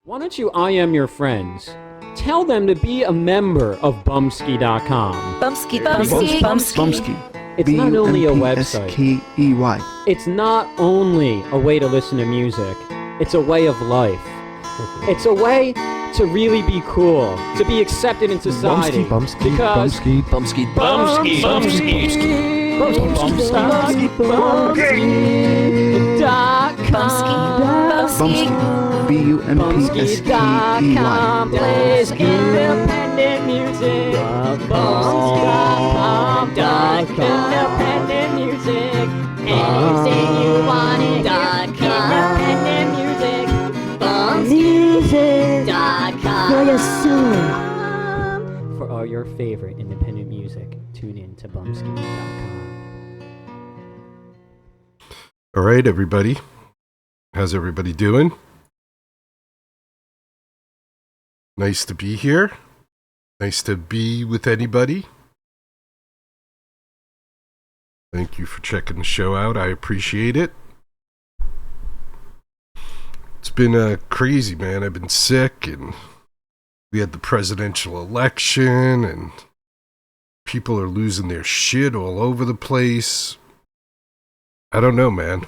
Why don't you IM your friends? Tell them to be a member of Bumpskey.com. Bumpskey. It's not only a website. Bumpskey. It's not only a way to listen to music. It's a way of life. It's a way to really be cool, to be accepted in society. Because Bumpskey.com plays independent music. Bumpskey.com independent music. Anything you want it. Independent music. Bumpskey.com. For your soul. For all your favorite independent music, tune in to Bumpskey.com. All right, everybody. How's everybody doing? Nice to be here. Nice to be with anybody. Thank you for checking the show out. I appreciate it. It's been crazy, man. I've been sick, and we had the presidential election, and people are losing their shit all over the place. I don't know, man.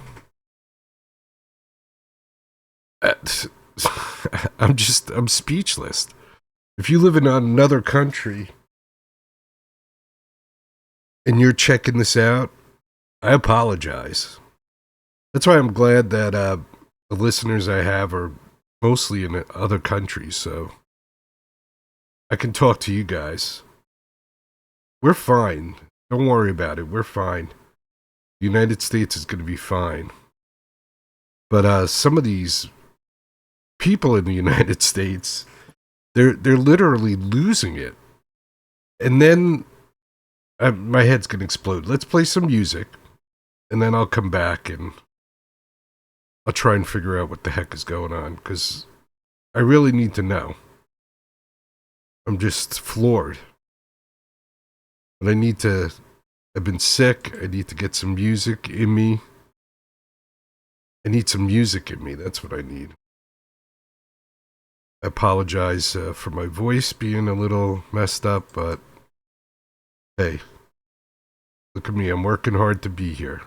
I'm speechless. If you live in another country and you're checking this out, I apologize. That's why I'm glad that the listeners I have are mostly in other countries, so I can talk to you guys. We're fine. Don't worry about it. We're fine. The United States is going to be fine. But some of these people in the United States, they're literally losing it. And then my head's going to explode. Let's play some music, and then I'll come back and I'll try and figure out what the heck is going on, because I really need to know. I'm just floored. But I've been sick. I need to get some music in me. I need some music in me. That's what I need. I apologize for my voice being a little messed up, but hey, look at me. I'm working hard to be here.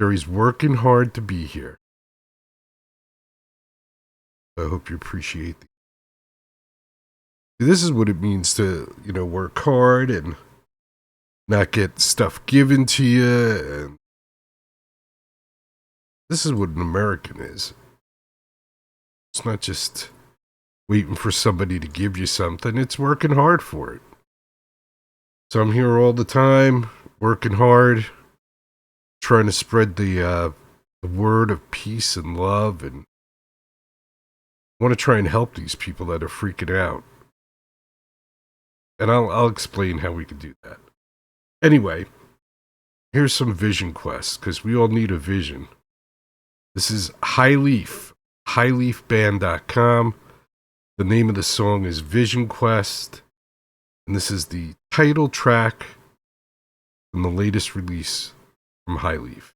Jerry's working hard to be here. I hope you appreciate it. This is what it means to, work hard and not get stuff given to you. And this is what an American is. It's not just waiting for somebody to give you something. It's working hard for it. So I'm here all the time, working hard, trying to spread the word of peace and love, and I want to try and help these people that are freaking out. And I'll explain how we can do that. Anyway, here's some vision quests, because we all need a vision. This is High Leaf, highleafband.com. The name of the song is Vision Quest, and this is the title track from the latest release from High Leaf.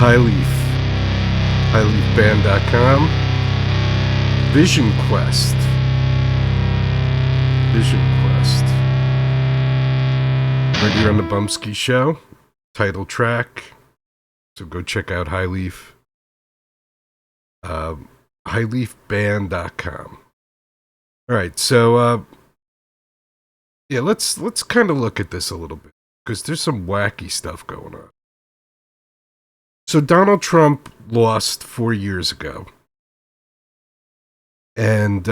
Highleaf, highleafband.com, Vision Quest, right here on the Bumpskey Show, title track, so go check out Highleaf, highleafband.com. Alright, so, yeah, let's kind of look at this a little bit, because there's some wacky stuff going on. So Donald Trump lost 4 years ago. And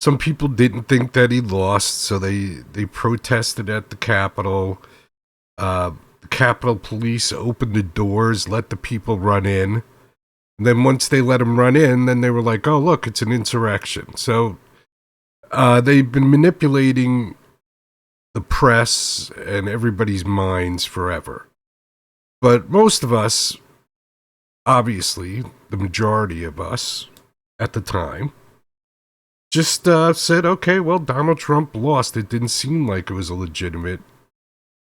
some people didn't think that he lost, so they protested at the Capitol. The Capitol Police opened the doors, let the people run in. And then once they let them run in, then they were like, oh, look, it's an insurrection. So they've been manipulating the press and everybody's minds forever. But most of us, obviously, the majority of us at the time, just said, okay, well, Donald Trump lost. It didn't seem like it was a legitimate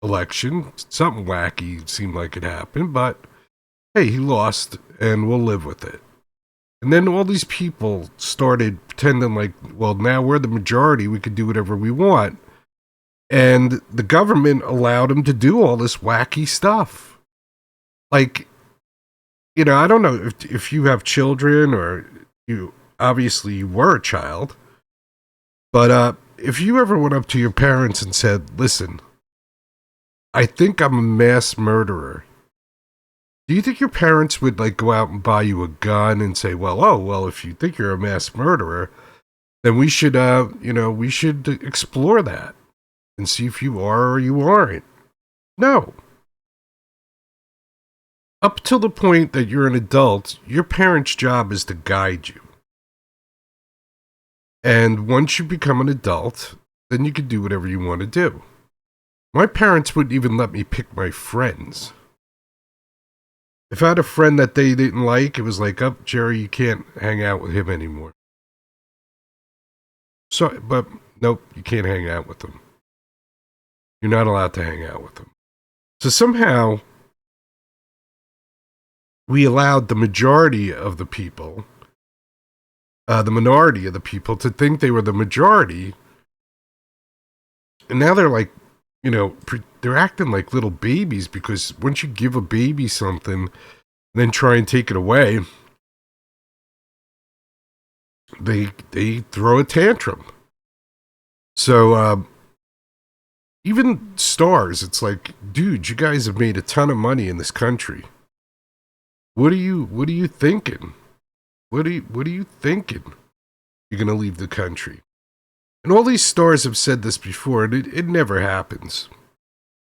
election. Something wacky seemed like it happened, but hey, he lost, and we'll live with it. And then all these people started pretending like, well, now we're the majority, we can do whatever we want. And the government allowed them to do all this wacky stuff. Like, you know, I don't know if you have children or you were a child, but if you ever went up to your parents and said, listen, I think I'm a mass murderer, do you think your parents would like go out and buy you a gun and say, well, if you think you're a mass murderer, then we should, we should explore that and see if you are or you aren't? No. Up till the point that you're an adult, your parents' job is to guide you. And once you become an adult, then you can do whatever you want to do. My parents wouldn't even let me pick my friends. If I had a friend that they didn't like, it was like, oh, Jerry, you can't hang out with him anymore. So, but nope, you can't hang out with him. You're not allowed to hang out with him. So somehow, we allowed the majority of the people, the minority of the people, to think they were the majority. And now they're like, they're acting like little babies, because once you give a baby something, then try and take it away, they throw a tantrum. So, even stars, it's like, dude, you guys have made a ton of money in this country. What are you thinking? What are you thinking? you're going to leave the country. And all these stars have said this before, and it never happens.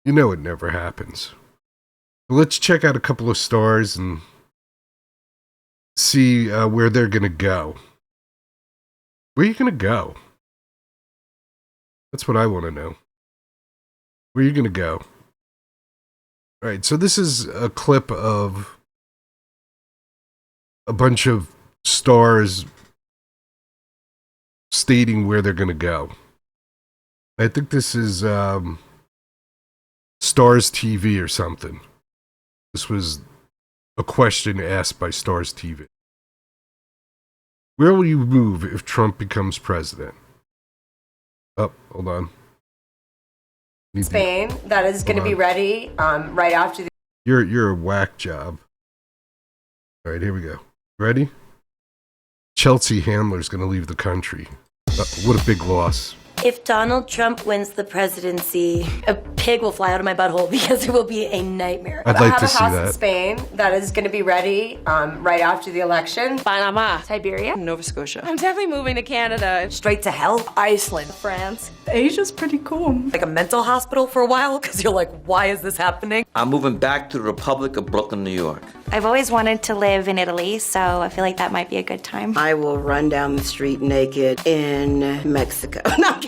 You know it never happens. But let's check out a couple of stars and see where they're going to go. Where are you going to go? That's what I want to know. Where are you going to go? All right, so this is a clip of a bunch of stars stating where they're going to go. I think this is Stars TV or something. This was a question asked by Stars TV. Where will you move if Trump becomes president? Oh, hold on. Spain, that is going to be ready right after the... You're a whack job. All right, here we go. Ready? Chelsea Handler's going to leave the country. What a big loss. If Donald Trump wins the presidency, a pig will fly out of my butthole because it will be a nightmare. I'd like to see I have a house that. in Spain that is going to be ready right after the election. Panama, Siberia, Nova Scotia. I'm definitely moving to Canada. Straight to hell. Iceland, France. Asia's pretty cool. Like a mental hospital for a while because you're like, why is this happening? I'm moving back to the Republic of Brooklyn, New York. I've always wanted to live in Italy, so I feel like that might be a good time. I will run down the street naked in Mexico. No,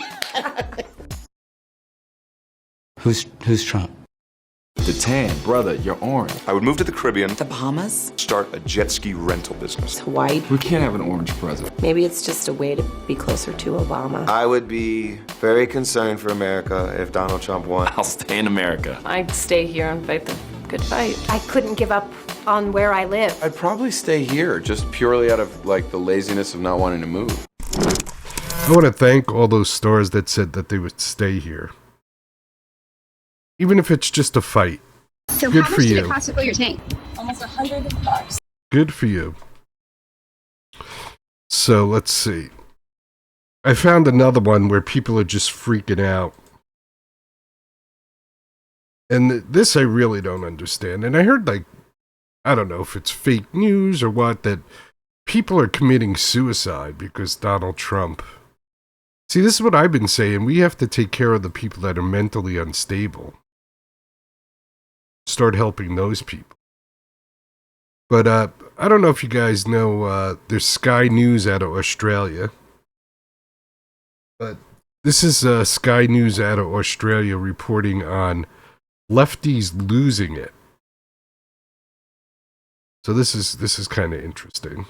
Who's Trump? The tan, brother, you're orange. I would move to the Caribbean. The Bahamas. Start a jet ski rental business. Hawaii. We can't have an orange president. Maybe it's just a way to be closer to Obama. I would be very concerned for America if Donald Trump won. I'll stay in America. I'd stay here and fight the good fight. I couldn't give up on where I live. I'd probably stay here, just purely out of, like, the laziness of not wanting to move. I want to thank all those stars that said that they would stay here. Even if it's just a fight. So good how for much you. did it cost to fill your tank? Almost $100. Good for you. So let's see. I found another one where people are just freaking out. And this I really don't understand. And I heard, like, I don't know if it's fake news or what, that people are committing suicide because Donald Trump. See, this is what I've been saying. We have to take care of the people that are mentally unstable. Start helping those people. But I don't know if you guys know, there's Sky News out of Australia. But this is Sky News out of Australia reporting on lefties losing it. So this is kind of interesting.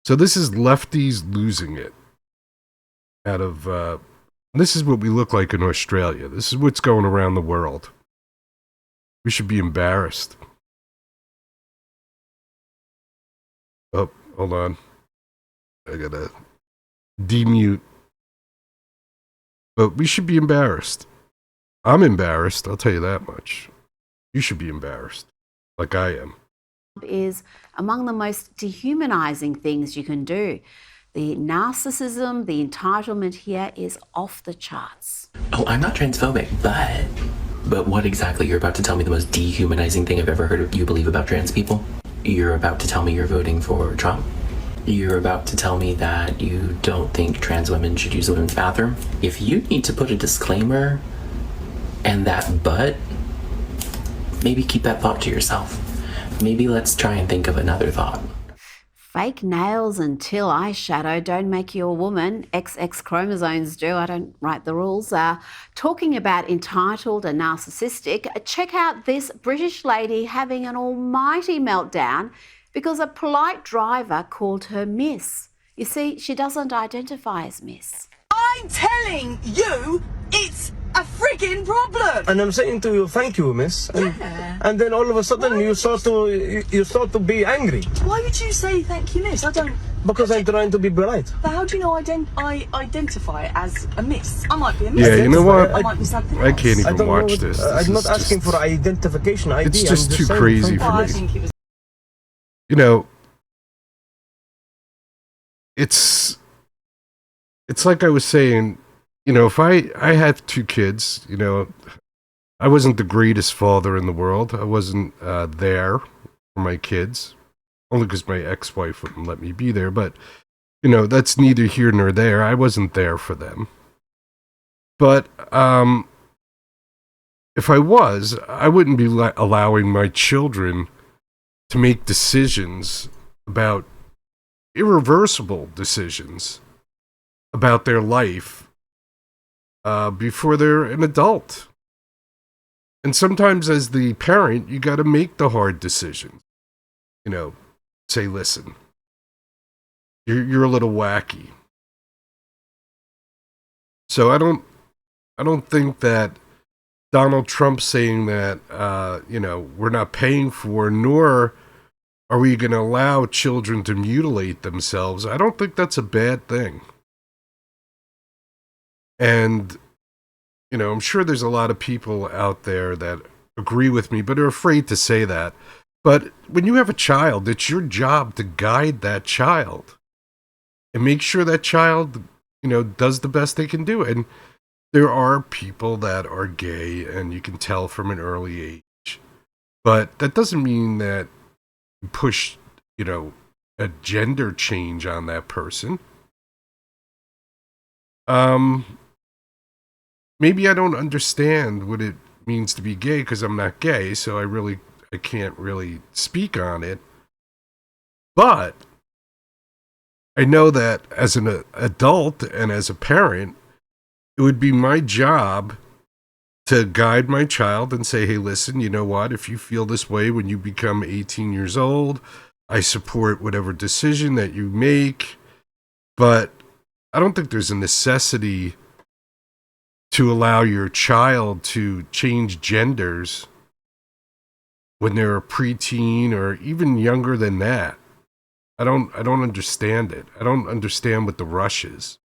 So this is lefties losing it. Out of this is what we look like in Australia. This is what's going around the world. We should be embarrassed. Oh, hold on. I gotta demute. But we should be embarrassed. I'm embarrassed, I'll tell you that much. You should be embarrassed, like I am. Is among the most dehumanizing things you can do. The narcissism, the entitlement here is off the charts. Oh, I'm not transphobic, but what exactly? You're about to tell me the most dehumanizing thing I've ever heard you believe about trans people? You're about to tell me you're voting for Trump? You're about to tell me that you don't think trans women should use the women's bathroom? If you need to put a disclaimer and that but, maybe keep that thought to yourself. Maybe let's try and think of another thought. Fake nails and teal eyeshadow don't make you a woman. XX chromosomes do. I don't write the rules. Talking about entitled and narcissistic, check out this British lady having an almighty meltdown because a polite driver called her Miss. You see, she doesn't identify as Miss. I'm telling you, it's a frigging problem. And I'm saying to you, thank you, miss. And then all of a sudden you start to be angry. Why would you say thank you, miss? I don't. Because I'm trying to be polite. But how do you know I identify as a miss? I might be a miss. Yeah, you know what? I might be something I else. can't even watch this. I'm not asking for identification ID. It's just too crazy for me. You know, it's like I was saying, you know, if I have two kids, you know, I wasn't the greatest father in the world. I wasn't there for my kids, only because my ex-wife wouldn't let me be there. But, that's neither here nor there. I wasn't there for them. But if I was, I wouldn't be allowing my children to make decisions about irreversible decisions about their life before they're an adult. And sometimes as the parent, you got to make the hard decisions. Say, listen, you're a little wacky. So I don't think that Donald Trump saying that, we're not paying for, nor are we going to allow children to mutilate themselves. I don't think that's a bad thing. And, I'm sure there's a lot of people out there that agree with me, but are afraid to say that. But when you have a child, it's your job to guide that child and make sure that child, does the best they can do. And there are people that are gay, and you can tell from an early age. But that doesn't mean that you push, a gender change on that person. Maybe I don't understand what it means to be gay because I'm not gay, so I can't really speak on it. But I know that as an adult and as a parent, it would be my job to guide my child and say, hey, listen, you know what? If you feel this way when you become 18 years old, I support whatever decision that you make. But I don't think there's a necessity to allow your child to change genders when they're a preteen or even younger than that. I don't understand it. I don't understand what the rush is.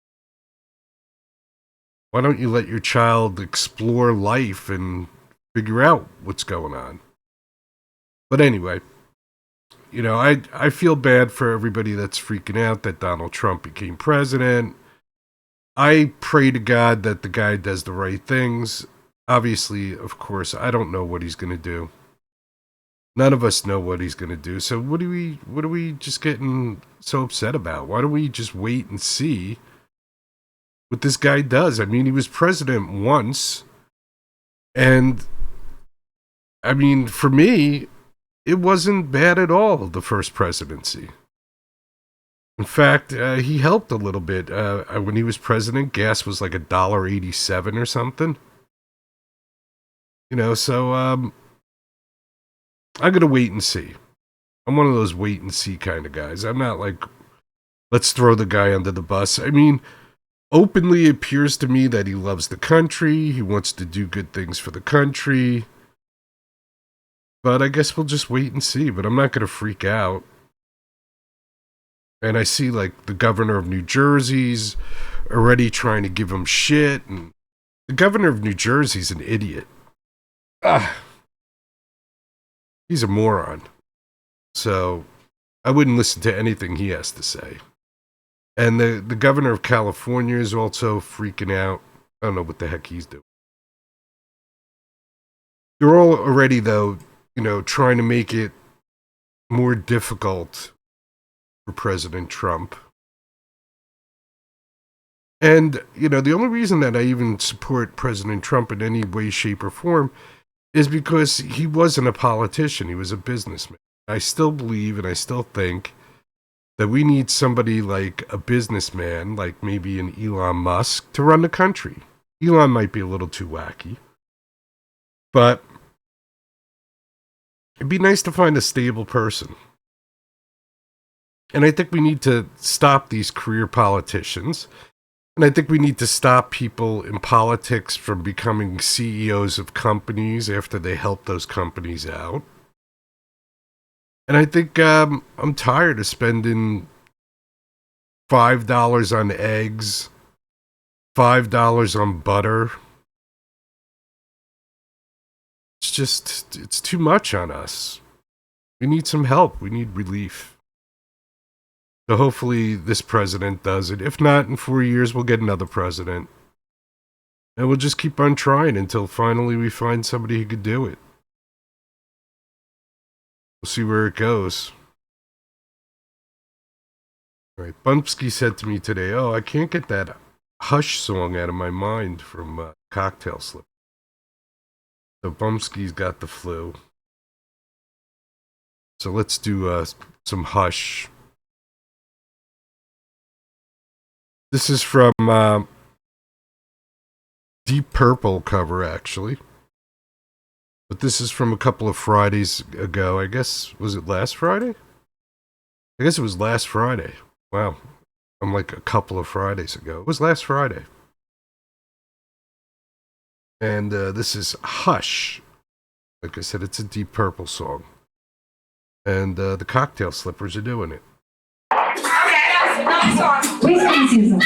Why don't you let your child explore life and figure out what's going on? But anyway, I feel bad for everybody that's freaking out that Donald Trump became president. I pray to God that the guy does the right things. Obviously, of course, I don't know what he's going to do. None of us know what he's going to do. So what are we just getting so upset about? Why don't we just wait and see what this guy does? I mean, he was president once. And I mean, for me, it wasn't bad at all, the first presidency. In fact, he helped a little bit. When he was president, gas was like $1.87 or something. So I'm going to wait and see. I'm one of those wait and see kind of guys. I'm not like, let's throw the guy under the bus. I mean, openly it appears to me that he loves the country. He wants to do good things for the country. But I guess we'll just wait and see. But I'm not going to freak out. And I see like the governor of New Jersey's already trying to give him shit. And the governor of New Jersey's an idiot. He's a moron. So I wouldn't listen to anything he has to say. And the governor of California is also freaking out. I don't know what the heck he's doing. They're all already, though, trying to make it more difficult for President Trump. And, the only reason that I even support President Trump in any way, shape, or form is because he wasn't a politician. He was a businessman. I still believe and I still think that we need somebody like a businessman, like maybe an Elon Musk, to run the country. Elon might be a little too wacky. But it'd be nice to find a stable person. And I think we need to stop these career politicians. And I think we need to stop people in politics from becoming CEOs of companies after they help those companies out. And I think I'm tired of spending $5 on eggs, $5 on butter. It's too much on us. We need some help. We need relief. So hopefully this president does it. If not, in 4 years, we'll get another president. And we'll just keep on trying until finally we find somebody who could do it. We'll see where it goes. Right. Bumpskey said to me today, "Oh, I can't get that Hush song out of my mind from Cocktail Slip." So Bumpskey's got the flu. So let's do some Hush. This is from Deep Purple cover, actually. But this is from a couple of Fridays ago. I guess, was it last Friday? I guess it was last Friday. Wow. I'm like a couple of Fridays ago. It was last Friday. And this is Hush. Like I said, it's a Deep Purple song. And the Cocktail Slippers are doing it. Wisconsin.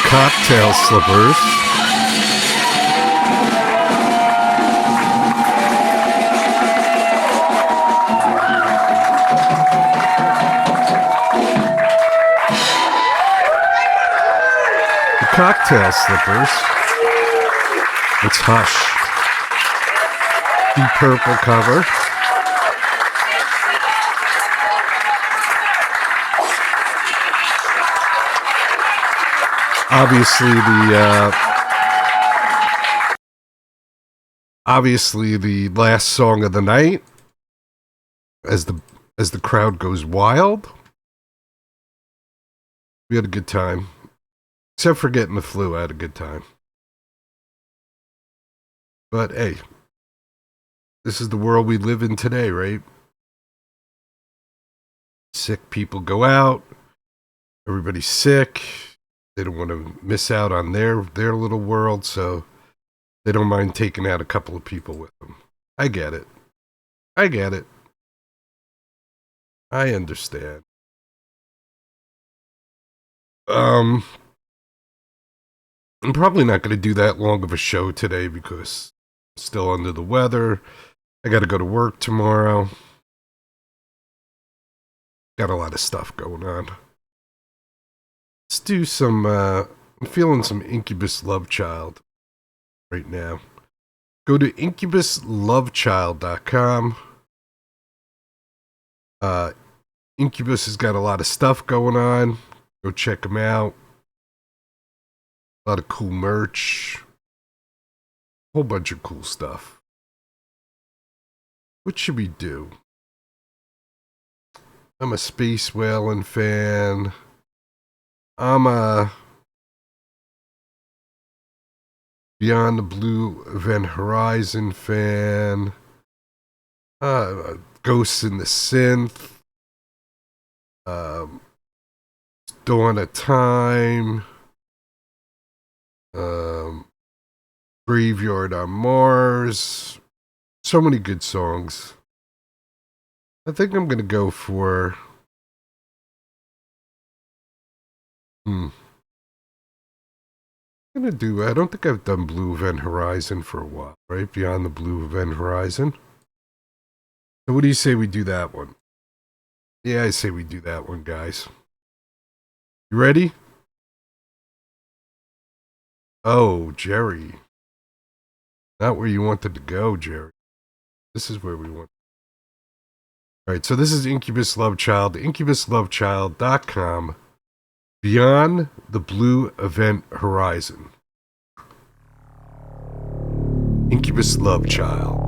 Cocktail Slippers. Cocktail Slippers. It's Hush. The purple cover. Obviously the last song of the night, as the crowd goes wild. We had a good time. Except for getting the flu, I had a good time. But hey, this is the world we live in today, right? Sick people go out. Everybody's sick. They don't want to miss out on their little world, so they don't mind taking out a couple of people with them. I get it. I understand. I'm probably not going to do that long of a show today because I'm still under the weather. I got to go to work tomorrow. Got a lot of stuff going on. Let's do some, I'm feeling some Incubus Love Child right now. Go to incubuslovechild.com. Incubus has got a lot of stuff going on. Go check them out. A lot of cool merch. A whole bunch of cool stuff. What should we do? I'm a Space Whaling fan. I'm a Beyond the Blue Event Horizon fan. Ghosts in the Synth. Dawn of Time. Graveyard on Mars. So many good songs. I think I'm going to go for... I don't think I've done Blue Event Horizon for a while, right? Beyond the Blue Event Horizon. So what do you say we do that one? Yeah, I say we do that one, guys. You ready? Oh, Jerry. Not where you wanted to go, Jerry. This is where we want. Alright, so this is Incubus Love Child. incubuslovechild.com. Beyond the Blue Event Horizon. Incubus Love Child.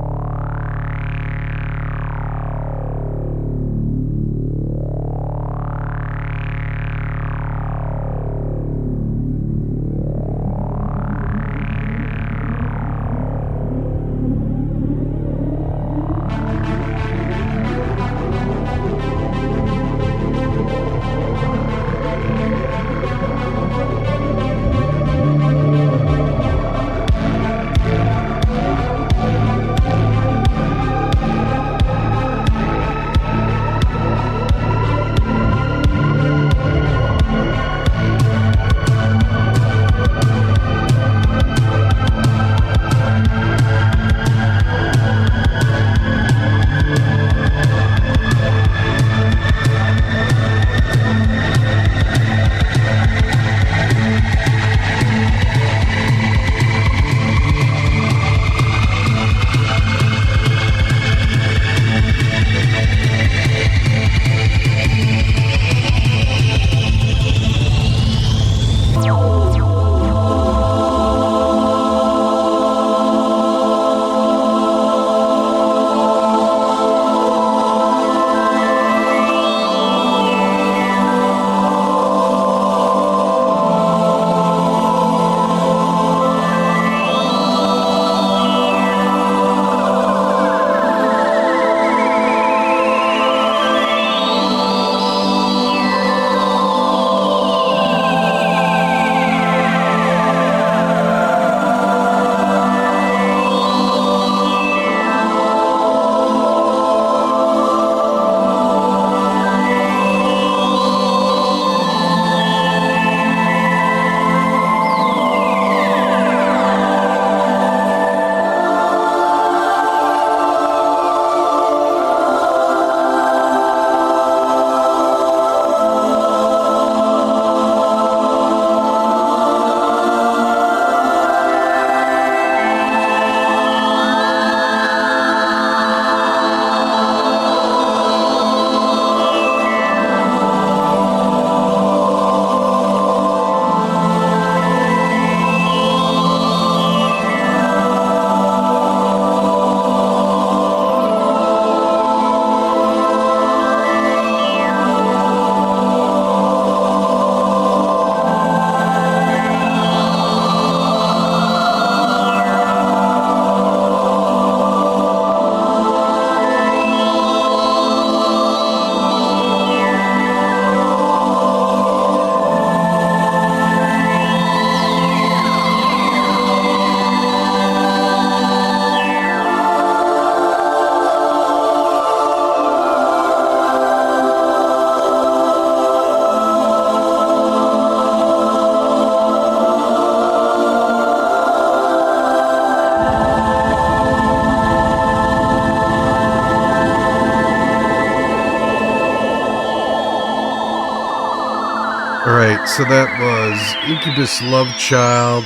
So that was Incubus Love Child.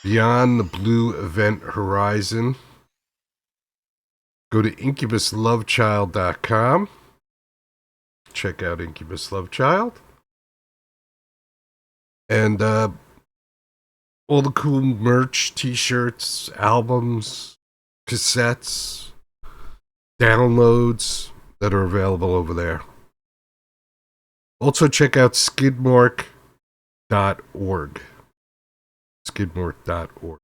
Beyond the Blue Event Horizon. Go to incubuslovechild.com. Check out Incubus Love Child. And all the cool merch, t-shirts, albums, cassettes, downloads that are available over there. Also check out skidmark.org. Skidmark.org.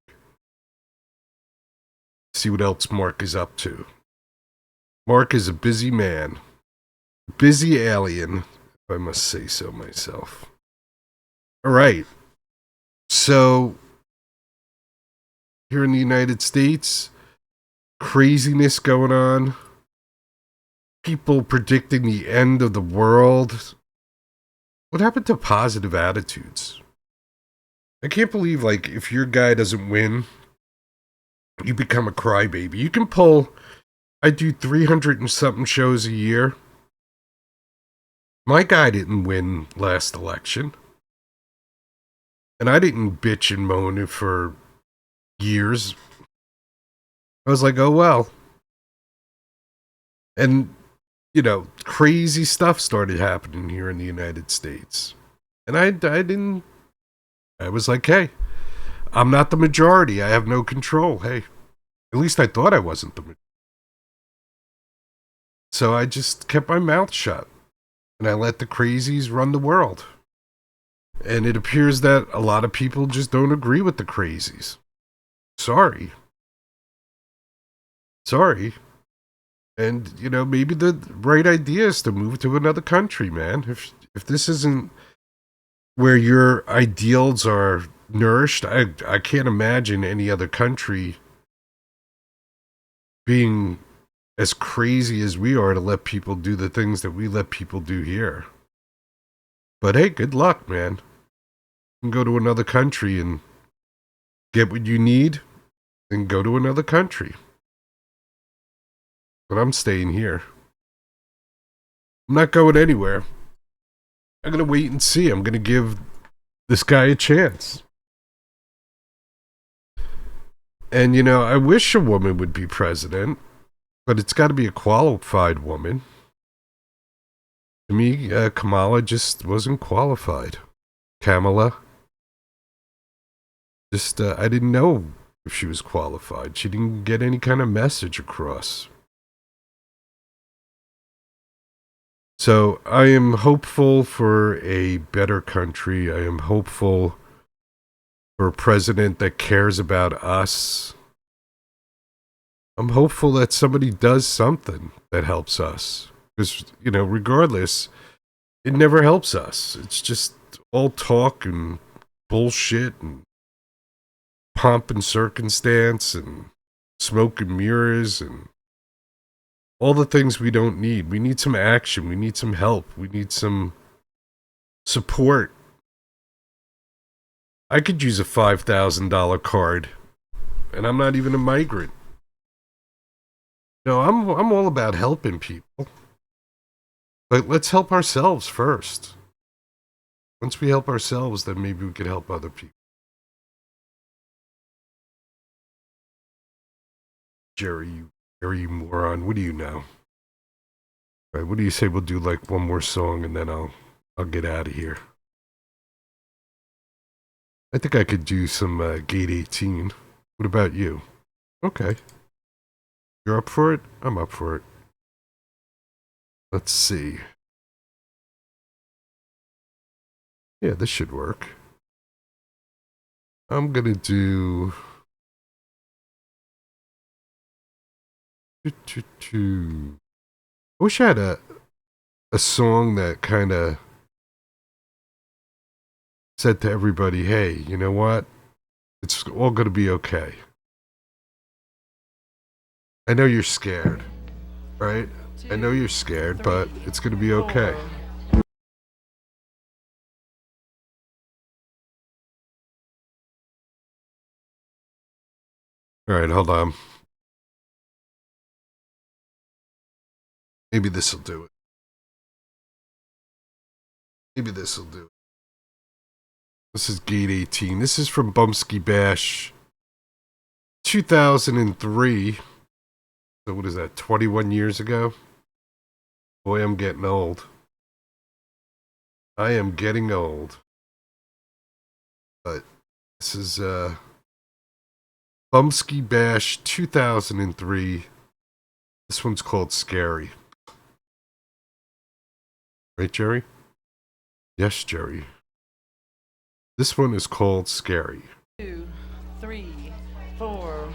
See what else Mark is up to. Mark is a busy man. Busy alien, if I must say so myself. All right. So, here in the United States, craziness going on. People predicting the end of the world. What happened to positive attitudes? I can't believe, like, if your guy doesn't win, you become a crybaby. You can pull, I do 300 and something shows a year. My guy didn't win last election. And I didn't bitch and moan for years. I was like, oh well. And, you know, crazy stuff started happening here in the United States. And I was like, hey, I'm not the majority. I have no control. Hey, at least I thought I wasn't the majority. So I just kept my mouth shut. And I let the crazies run the world. And it appears that a lot of people just don't agree with the crazies. Sorry. And, you know, maybe the right idea is to move to another country, man. If this isn't where your ideals are nourished, I can't imagine any other country being as crazy as we are to let people do the things that we let people do here. But hey, good luck, man. You can go to another country and get what you need, then go to another country. But I'm staying here. I'm not going anywhere. I'm going to wait and see. I'm going to give this guy a chance. And, you know, I wish a woman would be president, but it's got to be a qualified woman. To me, Kamala just wasn't qualified. Kamala. Just, I didn't know if she was qualified. She didn't get any kind of message across. So I am hopeful for a better country. I am hopeful for a president that cares about us. I'm hopeful that somebody does something that helps us. Because, you know, regardless, it never helps us. It's just all talk and bullshit and pomp and circumstance and smoke and mirrors and all the things we don't need. We need some action. We need some help. We need some support. I could use a $5,000 card, and I'm not even a migrant. No, I'm all about helping people. But let's help ourselves first. Once we help ourselves, then maybe we could help other people. Jerry, you moron. What do you know? All right, what do you say we'll do like one more song and then I'll get out of here. I think I could do some Gate 18. What about you? Okay. You're up for it? I'm up for it. Let's see. Yeah, this should work. I'm gonna do... I wish I had a song that kind of said to everybody, hey, you know what? It's all going to be okay. I know you're scared, right? I know you're scared, but it's going to be okay. All right, hold on. Maybe this will do it. Maybe this will do. This is Gate 18. This is from Bumpskey Bash 2003. So what is that, 21 years ago? Boy, I'm getting old. I am getting old. But this is Bumpskey Bash 2003. This one's called Scary. Right, Jerry? Yes, Jerry. This one is called Scary. 2, 3, 4.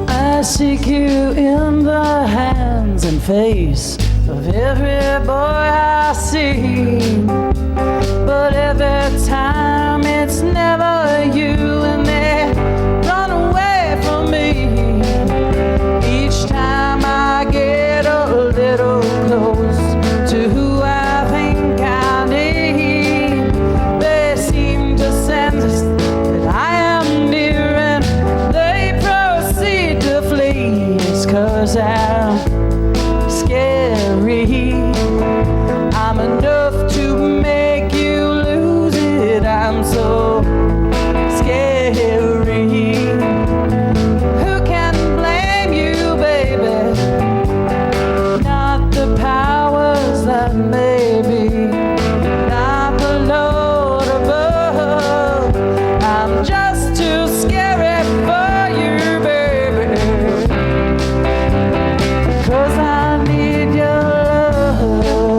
I seek you in the hands and face of every boy I see, but every time it's never you and they run away from me. Each time I get a little close to who I think I need, they seem to sense that I am near and they proceed to flee. It's 'cause I'm scary. I'm enough to make you lose it. I'm so scary. Who can blame you, baby? Not the powers that may be, not the Lord above. I'm just too scary for you, baby. 'Cause I need your love.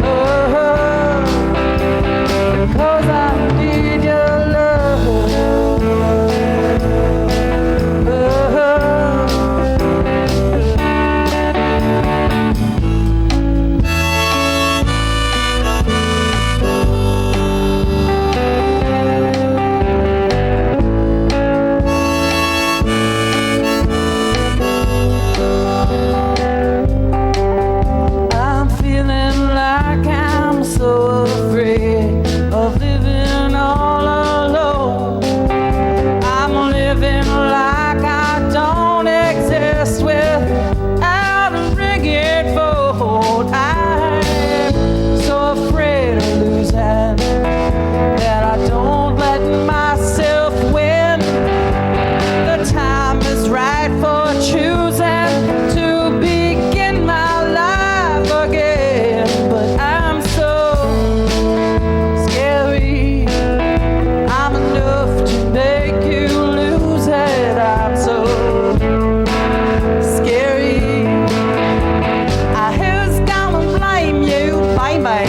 Oh, 'cause I need your love. I'm feeling like I'm so afraid of living all alone. I'm living like I don't exist without a ringing phone. I'm so afraid of losing that I don't let myself win. The time is right for choosing to begin my life again. But I'm so scary. I'm enough to make you lose it. I'm so scary. Who's gonna blame you, baby?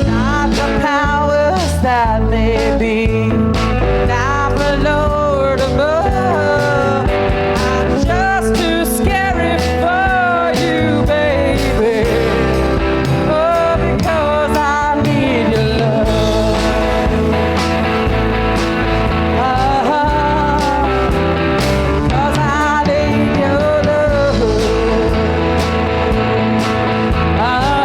Not the powers that may be, not the Lord above. I'm just too scary for you, baby. Oh, because I need your love. Ah, 'cause I need your love. Ah,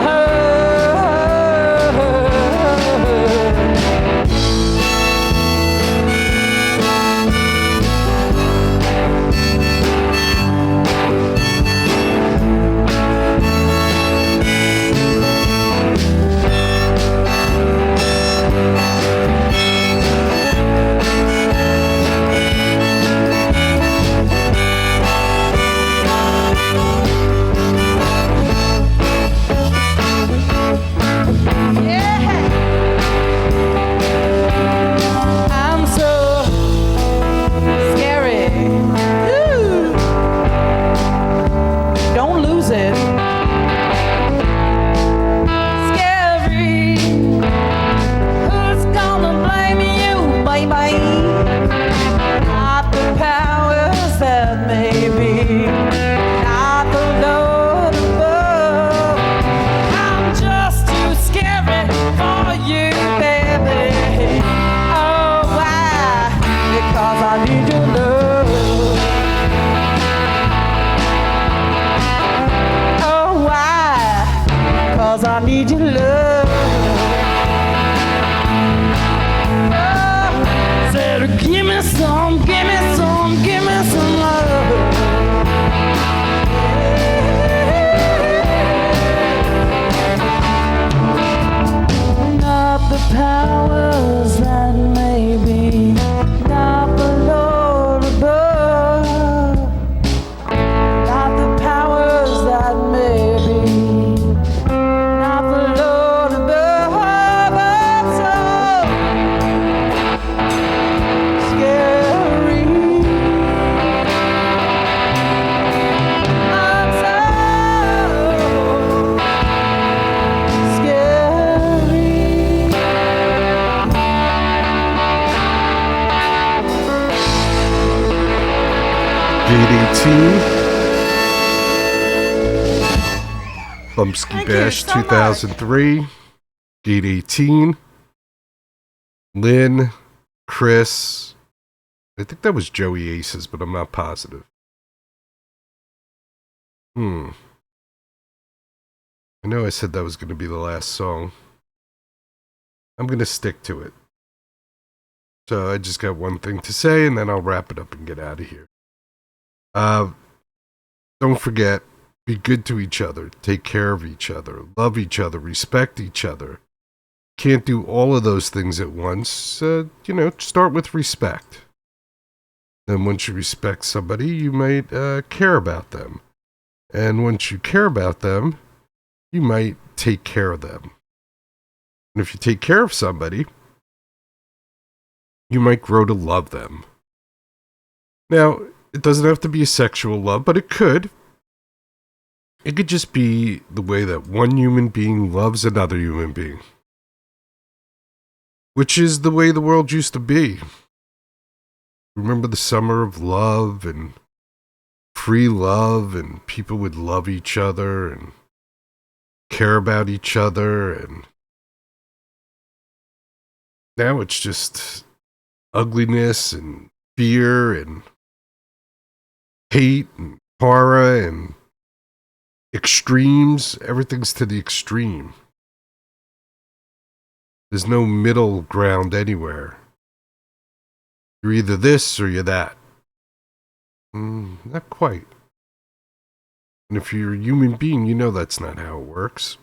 need your love. Oh, said, give me some, give me some, give me some love. Not the powers that may be, not the Lord above, not the powers that may be, not the Lord above. I'm so scary. I'm so scary. Gate 18. Bumpskey Bash 2003. Gate 18. Lynn, Chris. I think that was Joey Aces, but I'm not positive. I know I said that was going to be the last song. I'm going to stick to it. So I just got one thing to say, and then I'll wrap it up and get out of here. Don't forget, be good to each other, take care of each other, love each other, respect each other. Can't do all of those things at once. Start with respect. Then once you respect somebody, you might care about them. And once you care about them, you might take care of them. And if you take care of somebody, you might grow to love them. Now, it doesn't have to be a sexual love, but it could. It could just be the way that one human being loves another human being. Which is the way the world used to be. Remember the summer of love and free love, and people would love each other and care about each other, and now it's just ugliness and fear and hate and horror and extremes. Everything's to the extreme. There's no middle ground anywhere. You're either this or you're that. Not quite. And if you're a human being, you know that's not how it works.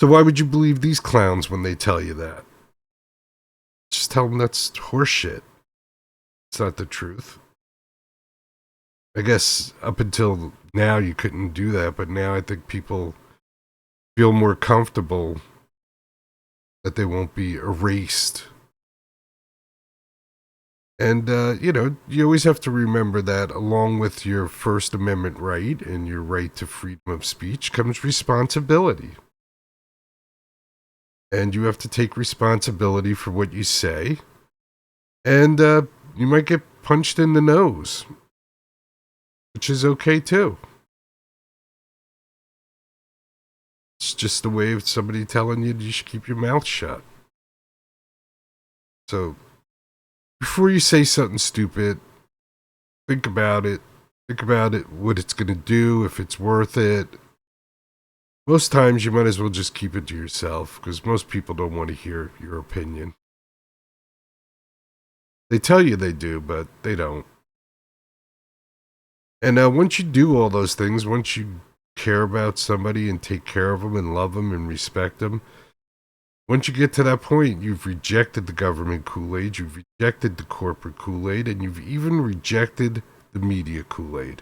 So why would you believe these clowns when they tell you that? Just tell them that's horseshit. It's not the truth. I guess up until now you couldn't do that, but now I think people feel more comfortable that they won't be erased. And, you always have to remember that along with your First Amendment right and your right to freedom of speech comes responsibility. And you have to take responsibility for what you say. And you might get punched in the nose, which is okay too. It's just a way of somebody telling you should keep your mouth shut. So, before you say something stupid, think about it. Think about it, what it's going to do, if it's worth it. Most times you might as well just keep it to yourself, because most people don't want to hear your opinion. They tell you they do, but they don't. And once you do all those things, once you care about somebody and take care of them and love them and respect them, once you get to that point, you've rejected the government Kool-Aid, you've rejected the corporate Kool-Aid, and you've even rejected the media Kool-Aid.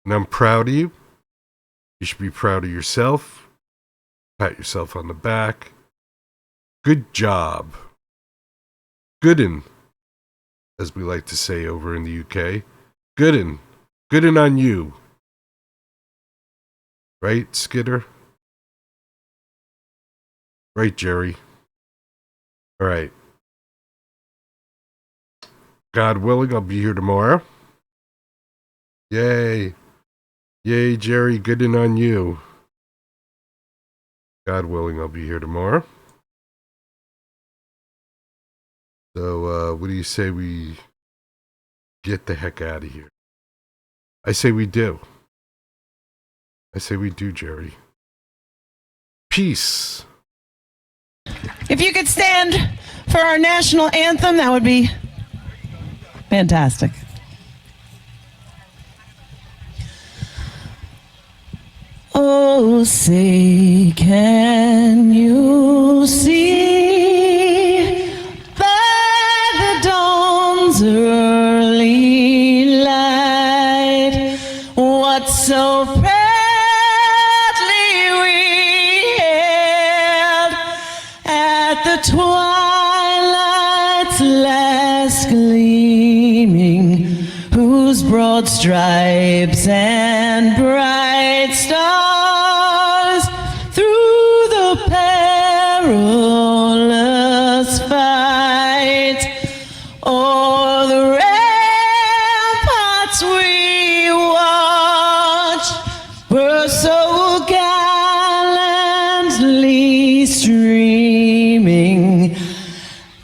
And I'm proud of you. You should be proud of yourself. Pat yourself on the back. Good job. Goodin', as we like to say over in the UK. Goodin'. Goodin' on you. Right, Skidder? Right, Jerry. All right. God willing, I'll be here tomorrow. Yay. Yay, Jerry. Good in on you. God willing, I'll be here tomorrow. So, what do you say we get the heck out of here? I say we do. I say we do, Jerry. Peace. If you could stand for our national anthem, that would be fantastic. Oh, say, can you see by the dawn's early light what so proudly we hailed at the twilight's last gleaming, whose broad stripes and bright stars through the perilous fight o'er the ramparts we watched were so gallantly streaming.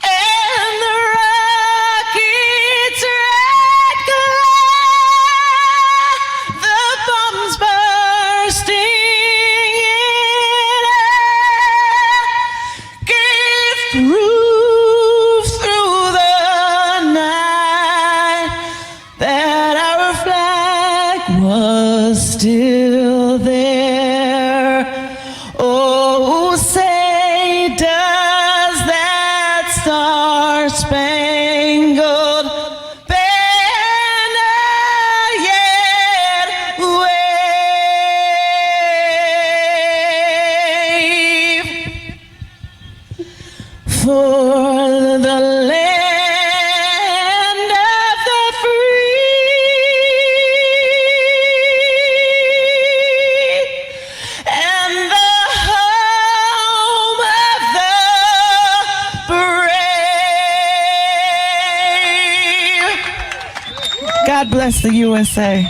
And the rocket's red glare, the bombs bursting in air, gave proof through the night that our flag was still there. Oh, say, does that star-spangled banner yet wave for the land of the free and the home of the brave? God bless the USA.